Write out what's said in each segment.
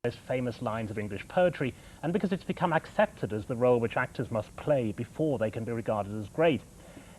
most famous lines of English poetry, and because it's become accepted as the role which actors must play before they can be regarded as great.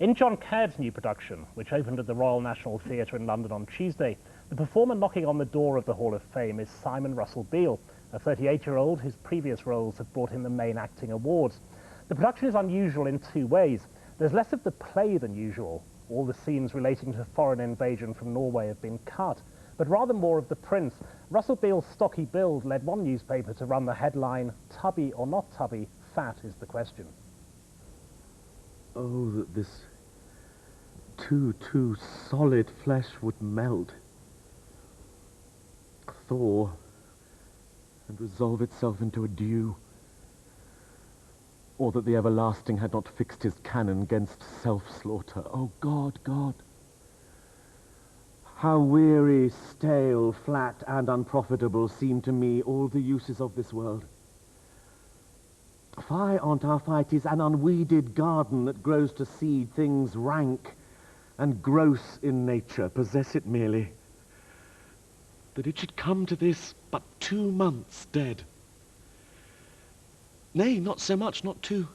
In John Caird's new production, which opened at the Royal National Theatre in London on Tuesday, the performer knocking on the door of the Hall of Fame is Simon Russell Beale, a 38-year-old whose previous roles have brought him the main acting awards. The production is unusual in two ways. There's less of the play than usual. All the scenes relating to foreign invasion from Norway have been cut, but rather more of the prince. Russell Beale's stocky build led one newspaper to run the headline, "Tubby or not tubby, fat is the question." Oh, that this too solid flesh would melt, thaw, and resolve itself into a dew. Or that the everlasting had not fixed his cannon against self-slaughter. Oh, God, God! How weary, stale, flat, and unprofitable seem to me all the uses of this world. Fie on't our fight is an unweeded garden that grows to seed things rank and gross in nature, possess it merely. That it should come to this but 2 months dead. Nay, not so much, not 2.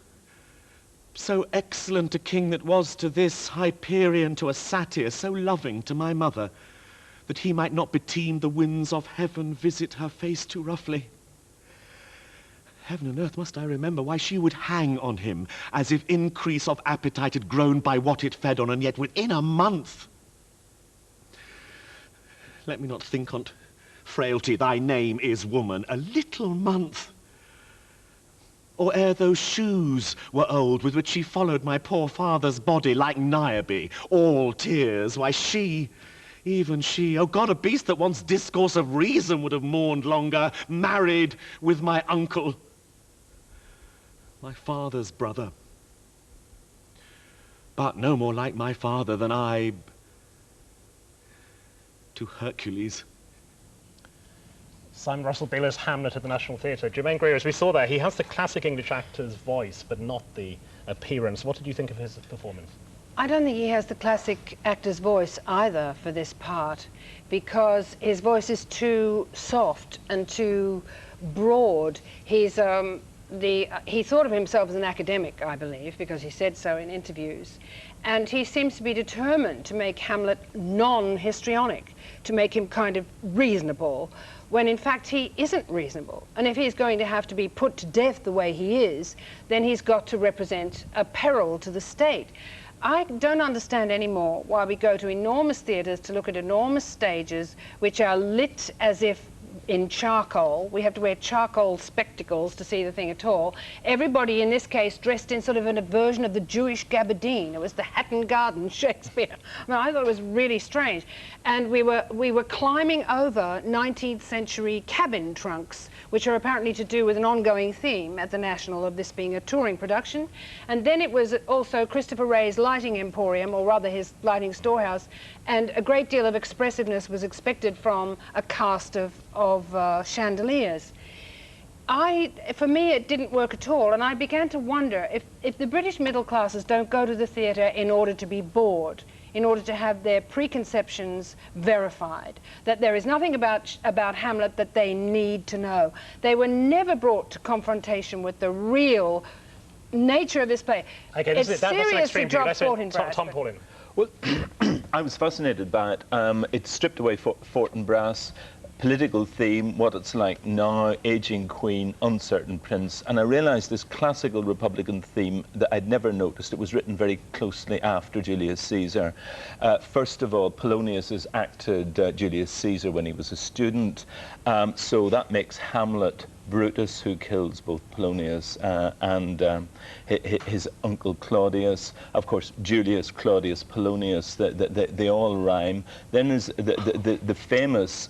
So excellent a king that was to this Hyperion, to a satyr, so loving to my mother, that he might not beteem the winds of heaven visit her face too roughly. Heaven and earth, must I remember why she would hang on him, as if increase of appetite had grown by what it fed on, and yet within a month. Let me not think on't, frailty, thy name is woman, a little month. Or ere those shoes were old with which she followed my poor father's body like Niobe, all tears, why she, even she, oh God, a beast that once discourse of reason would have mourned longer, married with my uncle, my father's brother. But no more like my father than I to Hercules. Simon Russell Beale as Hamlet at the National Theatre. Germaine Greer, as we saw there, he has the classic English actor's voice, but not the appearance. What did you think of his performance? I don't think he has the classic actor's voice either for this part, because his voice is too soft and too broad. He thought of himself as an academic, I believe, because he said so in interviews. And he seems to be determined to make Hamlet non-histrionic, to make him kind of reasonable, when in fact he isn't reasonable. And if he's going to have to be put to death the way he is, then he's got to represent a peril to the state. I don't understand anymore why we go to enormous theatres to look at enormous stages which are lit as if in charcoal. We have to wear charcoal spectacles to see the thing at all. Everybody in this case dressed in sort of a version of the Jewish gabardine. It was the Hatton Garden Shakespeare. I mean, I thought it was really strange. And we were climbing over 19th century cabin trunks, which are apparently to do with an ongoing theme at the National of this being a touring production. And then it was also Christopher Wray's lighting emporium, or rather his lighting storehouse, and a great deal of expressiveness was expected from a cast of chandeliers. For me, it didn't work at all, and I began to wonder if the British middle classes don't go to the theatre in order to be bored, in order to have their preconceptions verified, that there is nothing about Hamlet that they need to know. They were never brought to confrontation with the real nature of this play. Okay, it's serious to drop thought in Tom Paulin. Well, I was fascinated by it. It stripped away Fort and Brass, political theme, what it's like now, aging queen, uncertain prince, and I realised this classical Republican theme that I'd never noticed. It was written very closely after Julius Caesar. First of all, Polonius has acted Julius Caesar when he was a student, so that makes Hamlet Brutus, who kills both Polonius and his uncle Claudius. Of course, Julius, Claudius, Polonius, they all rhyme. Then there's the famous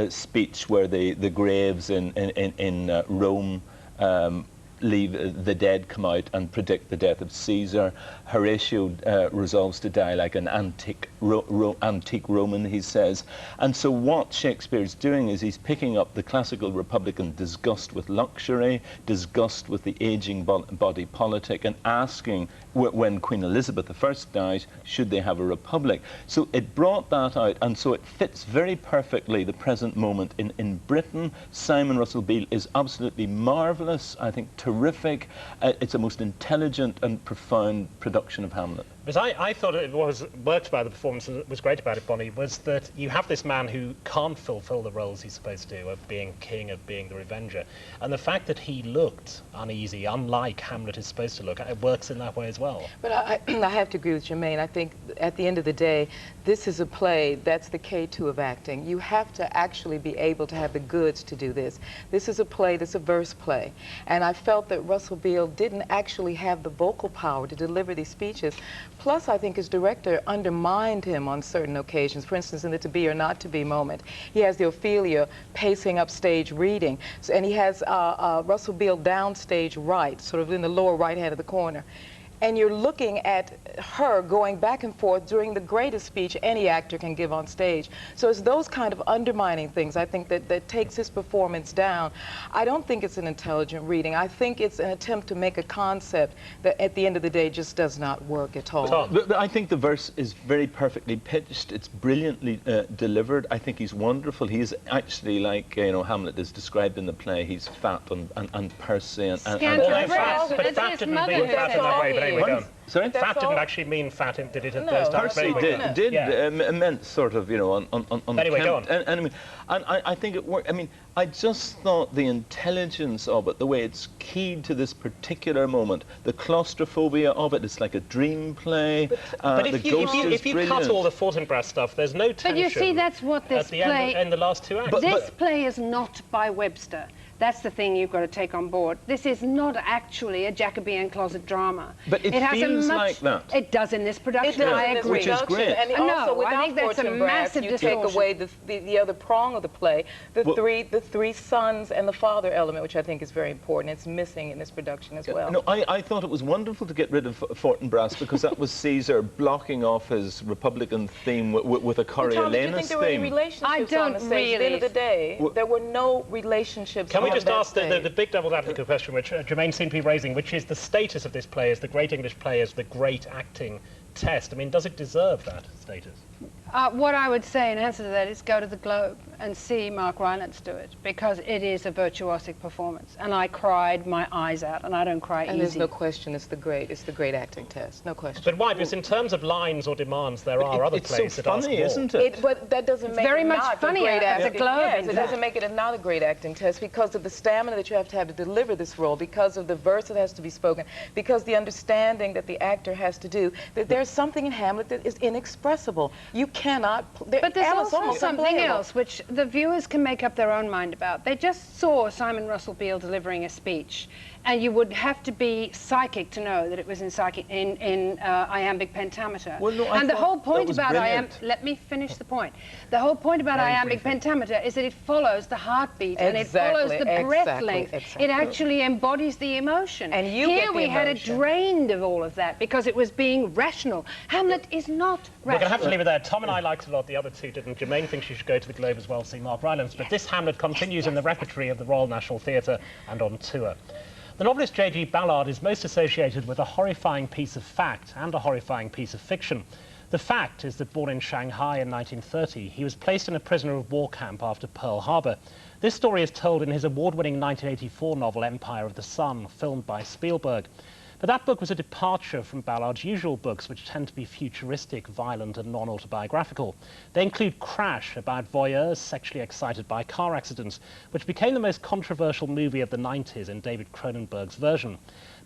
speech where the graves in Rome leave the dead come out and predict the death of Caesar. Horatio resolves to die like an antique antique Roman, he says. And so what Shakespeare's doing is he's picking up the classical Republican disgust with luxury, disgust with the aging body politic, and asking, when Queen Elizabeth I died, should they have a republic? So it brought that out, and so it fits very perfectly the present moment in Britain. Simon Russell Beale is absolutely marvellous, I think terrific. It's a most intelligent and profound production of Hamlet. Because I thought it worked about the performance, and was great about it, Bonnie, was that you have this man who can't fulfill the roles he's supposed to do, of being king, of being the revenger. And the fact that he looked uneasy, unlike Hamlet is supposed to look, it works in that way as well. But I have to agree with Germaine. I think at the end of the day, this is a play that's the K2 of acting. You have to actually be able to have the goods to do this. This is a play that's a verse play. And I felt that Russell Beale didn't actually have the vocal power to deliver these speeches. Plus, I think his director undermined him on certain occasions. For instance, in the to be or not to be moment, he has the Ophelia pacing up stage reading. So, and he has Russell Beale downstage right, sort of in the lower right hand of the corner. And you're looking at her going back and forth during the greatest speech any actor can give on stage. So it's those kind of undermining things, I think, that takes his performance down. I don't think it's an intelligent reading. I think it's an attempt to make a concept that at the end of the day just does not work at all. But I think the verse is very perfectly pitched. It's brilliantly delivered. I think he's wonderful. He's actually, like, you know, Hamlet is described in the play. He's fat and pursy and But fat didn't mean fat in that way, but anyway, go on. Sorry? Fat didn't actually mean fat, did it, at those times? Percy did meant sort of, you know, on anyway, go on. And I think it worked. I mean, I just thought the intelligence of it, the way it's keyed to this particular moment, the claustrophobia of it, it's like a dream play. But if you cut all the Fortinbras stuff, there's no tension. But you see, that's what this play... in the last two acts. This play is not by Webster. That's the thing you've got to take on board. This is not actually a Jacobean closet drama. But it feels like that. It does in this production, I agree. Which is great. And also, without I think that's a massive you distortion. take away the other prong of the play, the three sons and the father element, which I think is very important. It's missing in this production as well. No, I thought it was wonderful to get rid of Fortinbras because that was Caesar blocking off his Republican theme with a Coriolanus theme. Do you think there were any relationships on the stage? At the end of the day, there were no relationships. Can we just ask the big devil's advocate question, which Germaine seemed to be raising, which is the status of this play as the great English play, as the great acting test? I mean, does it deserve that status? What I would say in answer to that is go to the Globe and see Mark Rylance do it, because it is a virtuosic performance. And I cried my eyes out, and I don't cry easy. And there's no question it's the great acting test, no question. But why? Because in terms of lines or demands, there are other plays that ask more. It's so funny, isn't it? But that doesn't make very it much not funnier a great as a acting. Globe. Yes, it doesn't make it not a great acting test because of the stamina that you have to deliver this role, because of the verse that has to be spoken, because the understanding that the actor has to do, that there's something in Hamlet that is inexpressible. You cannot... But there's also something else which the viewers can make up their own mind about. They just saw Simon Russell Beale delivering a speech, and you would have to be psychic to know that it was in iambic pentameter. Well, no, and the whole point about let me finish the point. The whole point about iambic pentameter is that it follows the heartbeat and it follows the breath length. It actually embodies the emotion. And here we had it drained of all of that because it was being rational. Hamlet is not rational. We're going to have to leave it there. Tom and I liked it a lot, the other two didn't. Germaine thinks you should go to the Globe as well, see Mark Rylance. But this Hamlet continues in the repertory of the Royal National Theatre and on tour. The novelist J.G.Ballard is most associated with a horrifying piece of fact and a horrifying piece of fiction. The fact is that born in Shanghai in 1930, he was placed in a prisoner of war camp after Pearl Harbor. This story is told in his award-winning 1984 novel Empire of the Sun, filmed by Spielberg. But that book was a departure from Ballard's usual books, which tend to be futuristic, violent and non-autobiographical. They include Crash, about voyeurs sexually excited by car accidents, which became the most controversial movie of the 90s in David Cronenberg's version.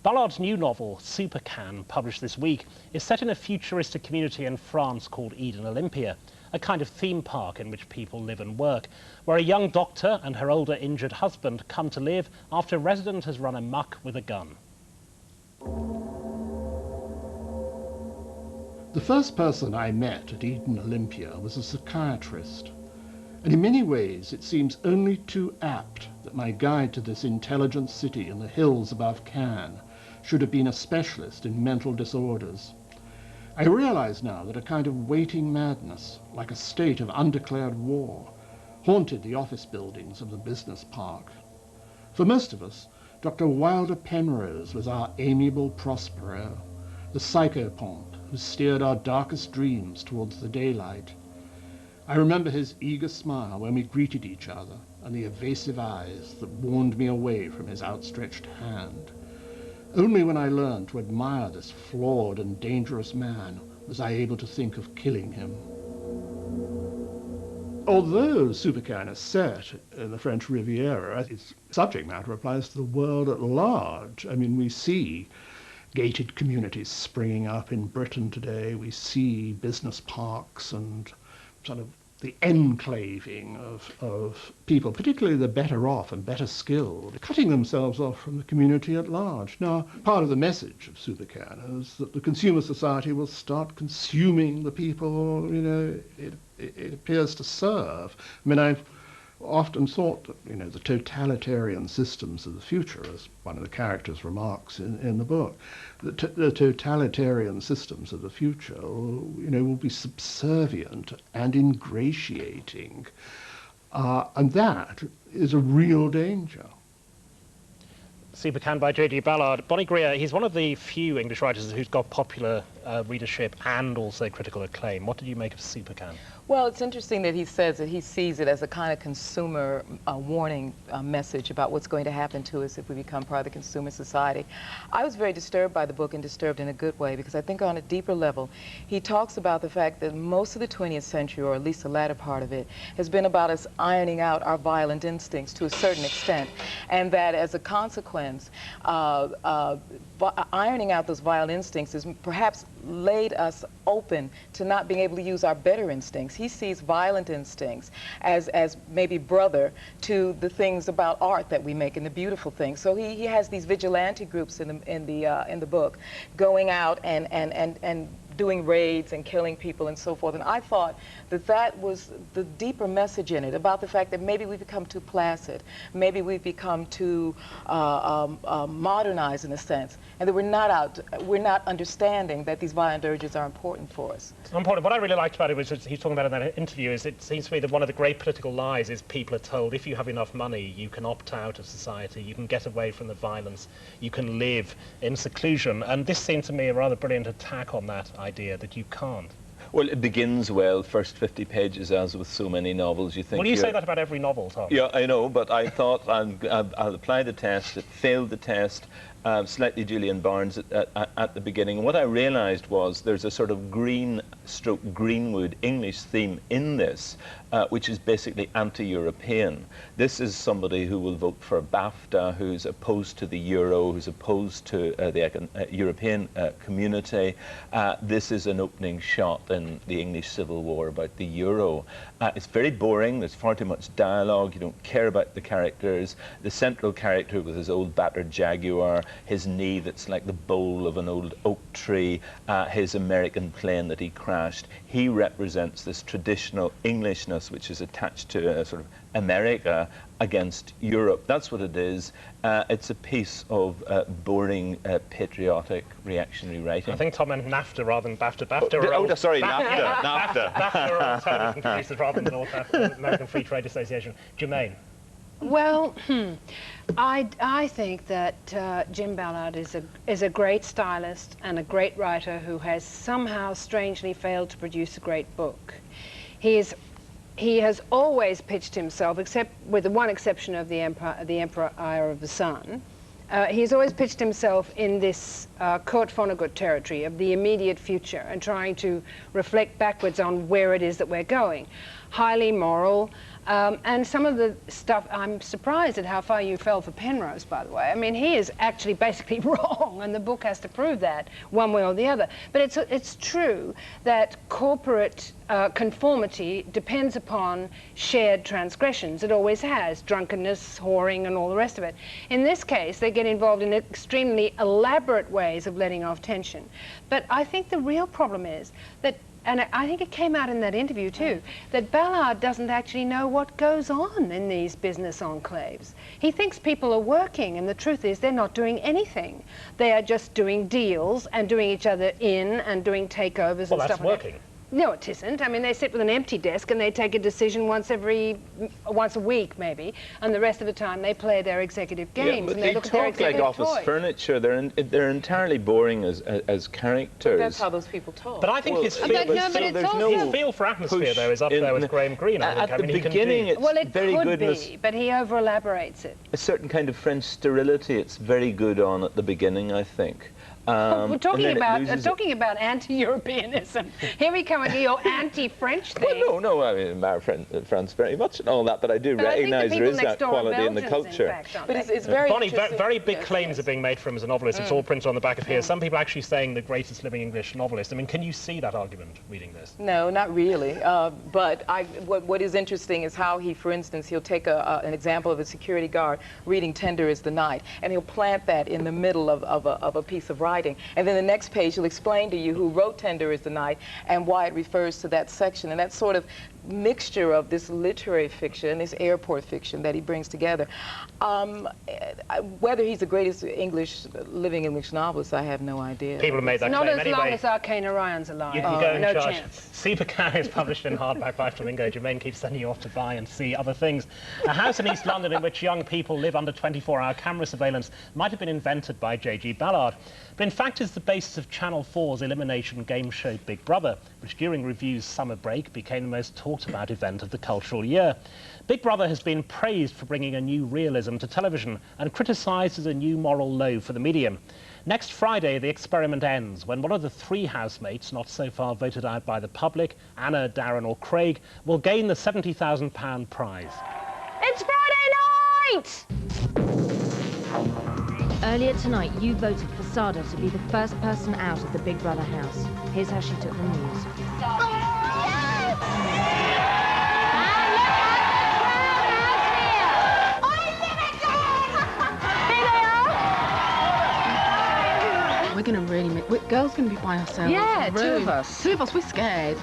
Ballard's new novel, Supercan, published this week, is set in a futuristic community in France called Eden Olympia, a kind of theme park in which people live and work, where a young doctor and her older injured husband come to live after a resident has run amok with a gun. The first person I met at Eden Olympia was a psychiatrist, and in many ways it seems only too apt that my guide to this intelligent city in the hills above Cannes should have been a specialist in mental disorders. I realize now that a kind of waiting madness, like a state of undeclared war, haunted the office buildings of the business park. For most of us, Dr. Wilder Penrose was our amiable Prospero, the psychopomp who steered our darkest dreams towards the daylight. I remember his eager smile when we greeted each other, and the evasive eyes that warned me away from his outstretched hand. Only when I learned to admire this flawed and dangerous man was I able to think of killing him. Although Supercan is set in the French Riviera, its subject matter applies to the world at large. I mean, we see gated communities springing up in Britain today. We see business parks and sort of the enclaving of people, particularly the better off and better skilled, cutting themselves off from the community at large. Now, part of the message of Supercan is that the consumer society will start consuming the people, you know, it appears to serve. I mean, I've often thought that, you know, the totalitarian systems of the future, as one of the characters remarks in the book, the totalitarian systems of the future, you know, will be subservient and ingratiating, and that is a real danger. Supercan by J.G.Ballard. Bonnie Greer, he's one of the few English writers who's got popular readership and also critical acclaim. What did you make of Supercan? Well, it's interesting that he says that he sees it as a kind of consumer warning message about what's going to happen to us if we become part of the consumer society. I was very disturbed by the book, and disturbed in a good way, because I think on a deeper level, he talks about the fact that most of the 20th century, or at least the latter part of it, has been about us ironing out our violent instincts to a certain extent, and that as a consequence, ironing out those violent instincts has perhaps laid us open to not being able to use our better instincts. He sees violent instincts as maybe brother to the things about art that we make and the beautiful things. So he has these vigilante groups in the book going out and doing raids and killing people and so forth. And I thought that that was the deeper message in it, about the fact that maybe we've become too placid, maybe we've become too modernized in a sense, and that we're not understanding that these violent urges are important for us. It's important. What I really liked about it was, he's talking about in that interview, is it seems to me that one of the great political lies is people are told if you have enough money, you can opt out of society, you can get away from the violence, you can live in seclusion. And this seemed to me a rather brilliant attack on that idea that you can't. Well, it begins well, first 50 pages, as with so many novels. You think. Well, you say that about every novel, Tom. Yeah, I know, but I thought I'll apply the test. It failed the test. Slightly Julian Barnes at the beginning. What I realized was there's a sort of Greenwood English theme in this, which is basically anti-European. This is somebody who will vote for BAFTA, who's opposed to the euro, who's opposed to the European community. This is an opening shot in the English Civil War about the euro. It's very boring. There's far too much dialogue. You don't care about the characters. The central character with his old battered Jaguar, his knee that's like the bole of an old oak tree, his American plane that he crashed. He represents this traditional Englishness which is attached to sort of America against Europe. That's what it is. It's a piece of boring, patriotic, reactionary writing. I think Tom meant NAFTA rather than BAFTA. BAFTA sorry, NAFTA. BAFTA are television producers rather than the American Free Trade Association. Germaine. Well, I think that Jim Ballard is a great stylist and a great writer who has somehow strangely failed to produce a great book. He has always pitched himself, except with the one exception of the Emperor Ire of the Sun, he's always pitched himself in this Kurt Vonnegut territory of the immediate future and trying to reflect backwards on where it is that we're going. Highly moral, and some of the stuff, I'm surprised at how far you fell for Penrose, by the way. I mean, he is actually basically wrong, and the book has to prove that one way or the other. But it's true that corporate conformity depends upon shared transgressions. It always has, drunkenness, whoring, and all the rest of it. In this case, they get involved in extremely elaborate ways of letting off tension. But I think the real problem is that and I think it came out in that interview too, that Ballard doesn't actually know what goes on in these business enclaves. He thinks people are working, and the truth is they're not doing anything. They are just doing deals and doing each other in and doing takeovers and stuff. Well, that's working. No, it isn't. I mean, they sit with an empty desk and they take a decision once a week, maybe, and the rest of the time they play their executive games. Yeah, but and they look at their talk like executive office toys. furniture. They're entirely boring as characters. But that's how those people talk. But I think his feel, but no, but it's also- his feel for atmosphere, though, is up there with Graham Greene. I think. At the beginning, it's Well, it very could good. be, but he over-elaborates it. A certain kind of French sterility. It's very good on at the beginning, I think. We're talking and then it about loses anti-Europeanism. Here we come with your anti-French thing. Well, no, I mean, my France very much and all that, but I do But I think the recognise there people is next that door are quality in the Belgians, culture. fact, aren't But they? it's very Bonnie, interesting. very big Yes, claims yes. are being made for him as a novelist. It's all printed on the back of here. Some people actually saying the greatest living English novelist. I mean, can you see that argument reading this? No, not really. But what is interesting is how he, for instance, he'll take an example of a security guard reading "Tender is the Night," and he'll plant that in the middle of a piece of writing, and then the next page he'll explain to you who wrote "Tender is the Night" and why it refers to that section, and that sort of mixture of this literary fiction, this airport fiction that he brings together. Whether he's the greatest living English novelist, I have no idea. People have made that Not claim as anyway. long as Arcane Orion's alive. You can go and no charge. chance. Supercar is published in hardback by Flamingo. Germaine keeps sending you off to buy and see other things. A house in East London in which young people live under 24-hour camera surveillance might have been invented by J.G.Ballard, but in fact is the basis of Channel 4's elimination game show Big Brother, which during Review's summer break became the most talked about event of the cultural year. Big Brother has been praised for bringing a new realism to television and criticised as a new moral low for the medium. Next Friday, the experiment ends when one of the three housemates, not so far voted out by the public, Anna, Darren or Craig, will gain the £70,000 prize. It's Friday night! Earlier tonight, you voted for Sada to be the first person out of the Big Brother house. Here's how she took the news. We're gonna really make. Girls gonna be by ourselves. Yeah, in the two room. of us. Two of us. We're scared.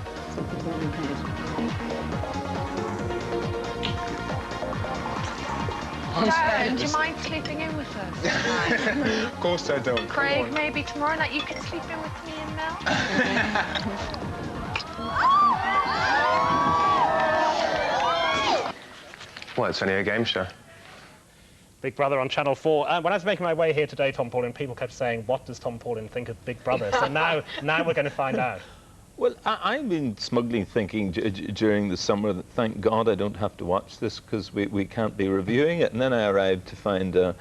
Darren, do you mind sleeping in with us? Of course I don't. Craig, maybe tomorrow night you could sleep in with me and Mel? Well, it's only a game show. Big Brother on Channel 4. When I was making my way here today, Tom Paulin, people kept saying, what does Tom Paulin think of Big Brother? So now we're going to find out. Well, I've been smugly thinking during the summer that thank God I don't have to watch this because we can't be reviewing it. And then I arrived to find a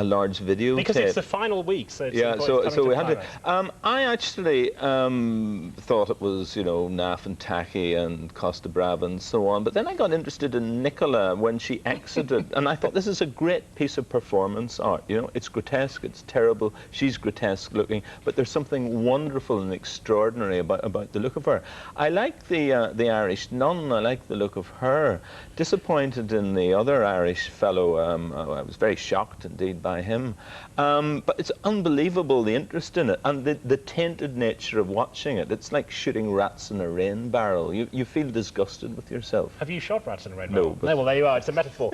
large video Because tape. it's the final week, so it's Yeah, coming so to we had to. climax. I actually thought it was, you know, naff and tacky and Costa Brava and so on. But then I got interested in Nicola when she exited, and I thought this is a great piece of performance art. You know, it's grotesque, it's terrible. She's grotesque looking, but there's something wonderful and extraordinary about the look of her. I like the Irish nun. I like the look of her. Disappointed in the other Irish fellow. I was very shocked indeed by him. But it's unbelievable, the interest in it and the tainted nature of watching it. It's like shooting rats in a rain barrel. You feel disgusted with yourself. Have you shot rats in a rain No, barrel? but- No, well, there you are. It's a metaphor.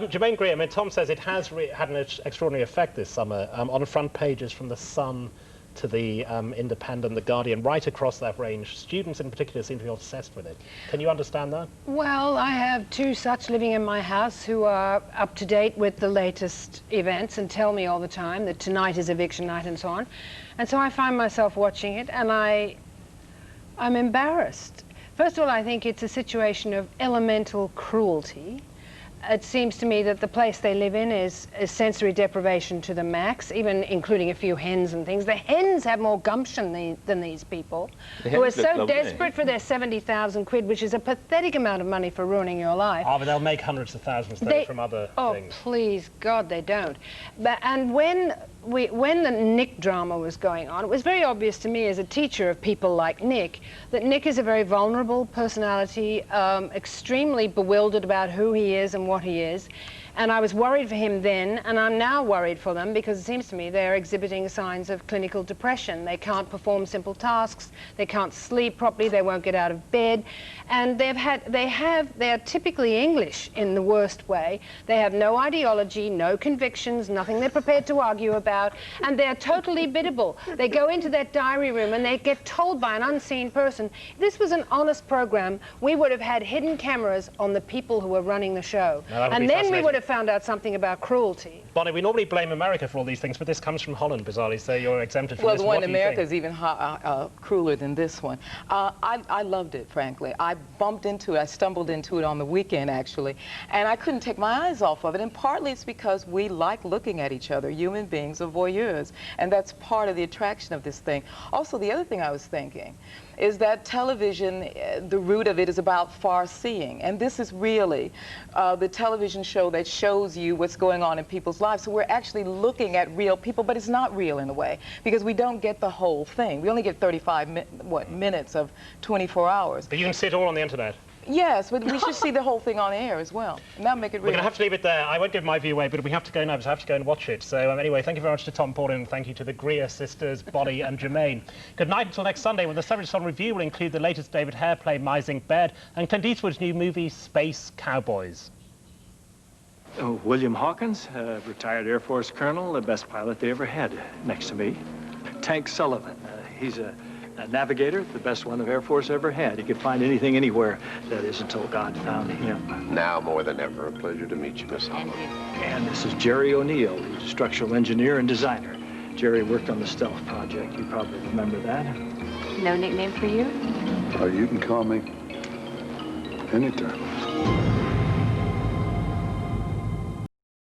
Germaine Greer, I mean, Tom says it has had an extraordinary effect this summer on front pages from The Sun to the Independent, The Guardian, right across that range. Students in particular seem to be obsessed with it. Can you understand that? Well, I have two such living in my house who are up to date with the latest events and tell me all the time that tonight is eviction night and so on. And so I find myself watching it and I'm embarrassed. First of all, I think it's a situation of elemental cruelty. It seems to me that the place they live in is sensory deprivation to the max, even including a few hens and things. The hens have more gumption than these people, who are hens look so lovely. desperate for their 70,000 quid, which is a pathetic amount of money for ruining your life. Oh, but they'll make hundreds of thousands though from other things. Oh, please, God, they don't. And when the Nick drama was going on, it was very obvious to me as a teacher of people like Nick that Nick is a very vulnerable personality, extremely bewildered about who he is and what he is. And I was worried for him then, and I'm now worried for them because it seems to me they're exhibiting signs of clinical depression. They can't perform simple tasks, they can't sleep properly, they won't get out of bed, and they are typically English in the worst way. They have no ideology, no convictions, nothing they're prepared to argue about, and they're totally biddable. They go into that diary room and they get told by an unseen person, if this was an honest program, we would have had hidden cameras on the people who were running the show. And then we would have found out something about cruelty. Bonnie, we normally blame America for all these things, but this comes from Holland, bizarrely, so you're exempted from this. Well, the one in America is even crueler than this one. I loved it, frankly. I bumped into it, I stumbled into it on the weekend, actually, and I couldn't take my eyes off of it, and partly it's because we like looking at each other. Human beings are voyeurs, and that's part of the attraction of this thing. Also, the other thing I was thinking is that television, the root of it is about far-seeing, and this is really the television show that shows you what's going on in people's lives. So we're actually looking at real people, but it's not real in a way, because we don't get the whole thing. We only get 35 minutes of 24 hours. But you can see it all on the internet. Yes, but we should see the whole thing on air as well, and that'll make it real. We're going to have to leave it there. I won't give my view away, but we have to go now, because I have to go and watch it. So anyway, thank you very much to Tom Paulin, and thank you to the Greer sisters, Bonnie and Germaine. Good night until next Sunday, when the Subjects on Review will include the latest David Hare play, My Zinc Bed, and Clint Eastwood's new movie, Space Cowboys. Oh, William Hawkins, retired Air Force colonel, the best pilot they ever had next to me. Tank Sullivan, he's a navigator, the best one the Air Force ever had. He could find anything anywhere. That is until God found him. Now more than ever, a pleasure to meet you, Miss Holland. And this is Jerry O'Neill, he's a structural engineer and designer. Jerry worked on the Stealth project. You probably remember that. No nickname for you? Oh, you can call me anytime.